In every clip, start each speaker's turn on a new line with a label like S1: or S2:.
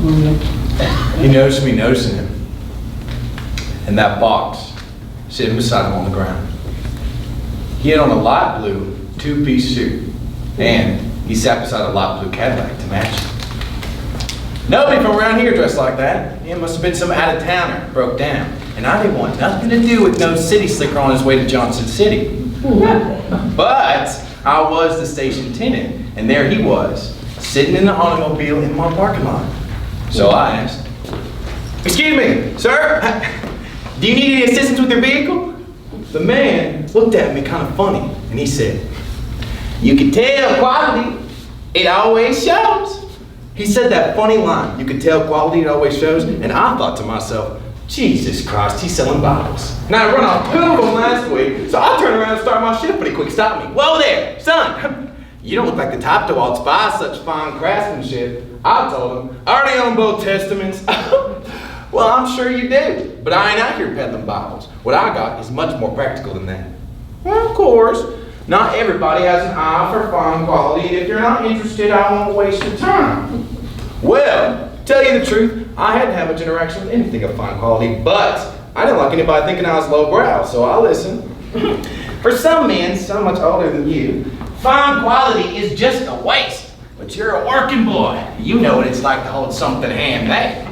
S1: He noticed me noticing him. And that box sitting beside him on the ground. He had on a light blue two-piece suit, and he sat beside a light blue Cadillac to match it. Nobody from around here dressed like that. It must have been some out-of-towner, broke down. And I didn't want nothing to do with no city slicker on his way to Johnson City. But I was the station tenant, and there he was, sitting in the automobile in my parking lot. So I asked, "Excuse me, sir, do you need any assistance with your vehicle?" The man looked at me kind of funny, and he said, "You can tell quality, it always shows." He said that funny line, "You can tell quality, it always shows," and I thought to myself, Jesus Christ, he's selling bottles. And I run off two of them last week, so I turned around and started my shift, but he quick stopped me. "Whoa there, son, you don't look like the type to waltz by such fine craftsmanship." I told him, "I already own both testaments." "Well, I'm sure you do, but I ain't out here peddling Bibles. What I got is much more practical than that." "Well, of course, not everybody has an eye for fine quality. If you're not interested, I won't waste your time." Well, tell you the truth, I hadn't had much interaction with anything of fine quality, but I didn't like anybody thinking I was lowbrow, so I listened. "For some men so much older than you, fine quality is just a waste. But you're a working boy. You know what it's like to hold something handmade."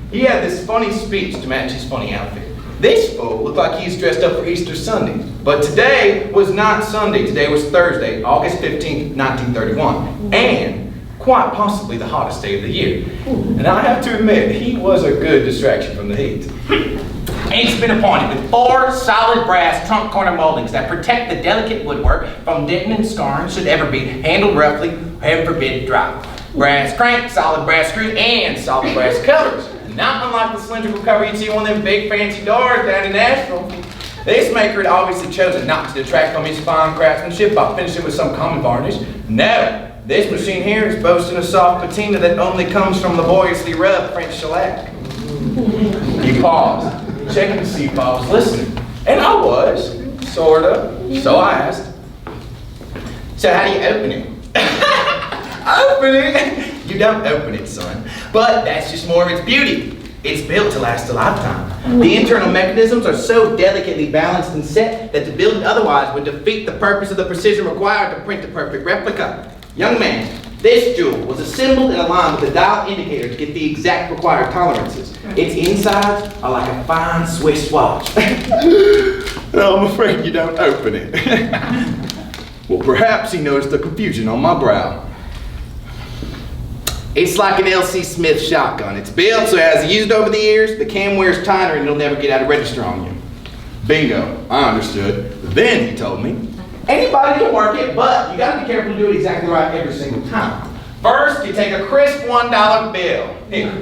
S1: He had this funny speech to match his funny outfit. This fool looked like he's dressed up for Easter Sunday. But today was not Sunday. Today was Thursday, August 15th, 1931. And quite possibly the hottest day of the year. And I have to admit, he was a good distraction from the heat. "It's been appointed with 4 solid brass trunk corner moldings that protect the delicate woodwork from denting and scarring should ever be handled roughly, heaven forbid, dry. Brass cranks, solid brass screws, and solid brass covers. Not unlike the cylindrical cover you'd see on them big fancy doors down in Nashville. This maker had obviously chosen not to detract from his fine craftsmanship by finishing with some common varnish. No, this machine here is boasting a soft patina that only comes from laboriously rubbed French shellac." He paused, checking to see if I was listening. And I was, sort of. So I asked, "So how do you open it?" "Open it? You don't open it, son. But that's just more of its beauty. It's built to last a lifetime. The internal mechanisms are so delicately balanced and set that to build it otherwise would defeat the purpose of the precision required to print a perfect replica. Young man, this jewel was assembled and aligned with a dial indicator to get the exact required tolerances. Its insides are like a fine Swiss watch." "No, I'm afraid you don't open it." Well, perhaps he noticed the confusion on my brow. "It's like an L.C. Smith shotgun. It's built so as you used it over the years, the cam wears tighter and it'll never get out of register on you." Bingo, I understood. Then he told me, "Anybody can work it, but you gotta be careful to do it exactly right every single time. First, you take a crisp $1 bill. Here,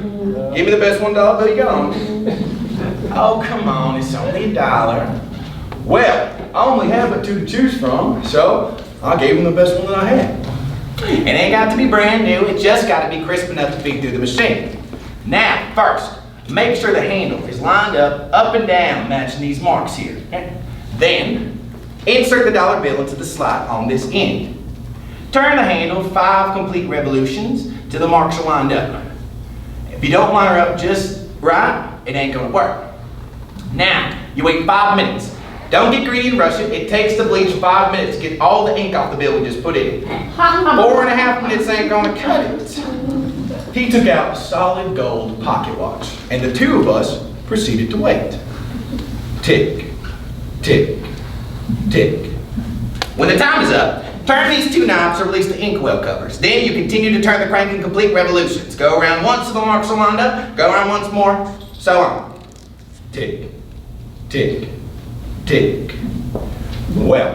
S1: give me the best $1 bill you got on." "Oh, come on, it's only $1. Well, I only have but 2 to choose from, so I gave him the best one that I had. "It ain't got to be brand new, it just got to be crisp enough to feed through the machine. Now, first, make sure the handle is lined up and down, matching these marks here. Then, insert the dollar bill into the slot on this end. Turn the handle 5 complete revolutions till the marks are lined up. If you don't line her up just right, it ain't gonna work. Now, you wait 5 minutes. Don't get greedy and rush it. It takes the bleach 5 minutes to get all the ink off the bill we just put in. 4.5 minutes ain't gonna cut it." He took out a solid gold pocket watch, and the 2 of us proceeded to wait. Tick, tick, tick. When the time is up, turn these 2 knobs to release the inkwell covers. Then you continue to turn the crank in complete revolutions. Go around once so the marks are lined up, go around once more, so on. Tick, tick, tick. Well,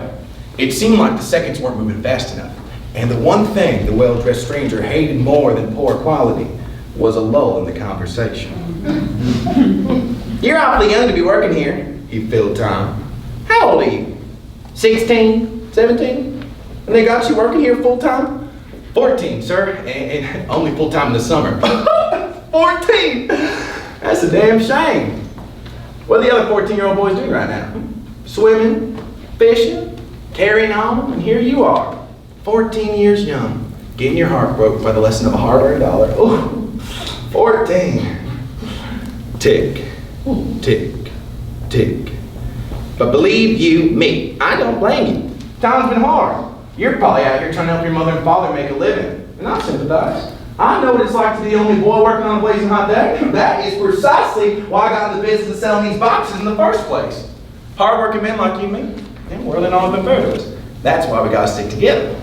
S1: it seemed like the seconds weren't moving fast enough. And the one thing the well-dressed stranger hated more than poor quality was a lull in the conversation. "You're awfully young to be working here," he filled time. "How old are you? 16, 17? And they got you working here full-time?" "14, sir, and only full-time in the summer." 14? That's a damn shame. What are the other 14-year-old boys doing right now? Swimming, fishing, carrying on, and here you are, 14 years young, getting your heart broke by the lesson of a hard-earned dollar. Oh, 14. Tick, tick, tick. But believe you me, I don't blame you. Time's been hard. You're probably out here trying to help your mother and father make a living. And I sympathize. I know what it's like to be the only boy working on a blazing hot day. That is precisely why I got in the business of selling these boxes in the first place. Hard-working men like you and me, and whirling on the photos. That's why we gotta stick together.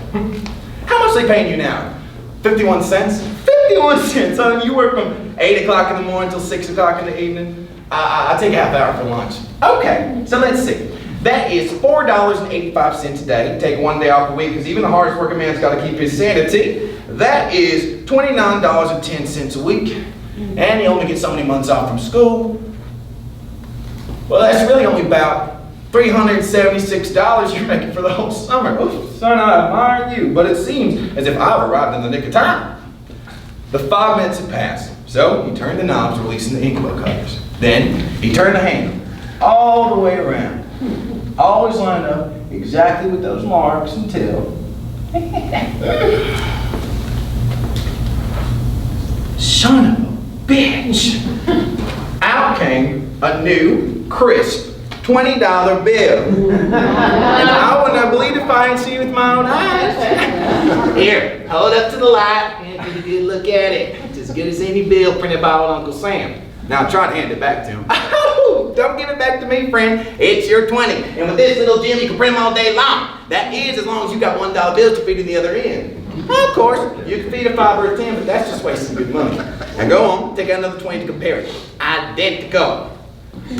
S1: How much they paying you now? 51 cents? 51 cents, huh? You work from 8 o'clock in the morning till 6 o'clock in the evening. I take a half hour for lunch. Okay, so let's see. That is $4.85 a day. Take one day off a week, because even the hardest working man's got to keep his sanity. That is $29.10 a week. And you only get so many months off from school. Well, that's really only about $376 you're making for the whole summer. Oh, son, I admire you, but it seems as if I've arrived in the nick of time. The 5 minutes had passed, so he turned the knobs, releasing the inkwell covers. Then he turned the handle all the way around. Always lined up exactly with those marks until... Son of a bitch! Out came a new, crisp $20 bill. And I would not believe if I didn't see it with my own eyes. Here, hold up to the light and get a good look at it. It's as good as any bill printed by old Uncle Sam. Now try to hand it back to him. Oh, don't give it back to me, friend. It's your 20. And with this little gem, you can print them all day long. That is, as long as you got $1 bills to feed in the other end. Well, of course, you can feed a 5 or a 10, but that's just wasting good money. Now go on, take out another 20 to compare it. Identical.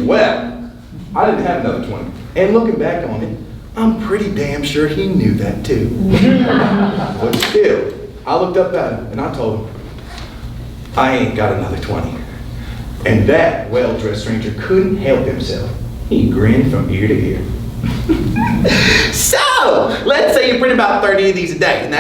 S1: Well, I didn't have another 20. And looking back on it, I'm pretty damn sure he knew that too. But still, I looked up at him and I told him, I ain't got another 20. And that well-dressed stranger couldn't help himself. He grinned from ear to ear. So, let's say you print about 30 of these a day, and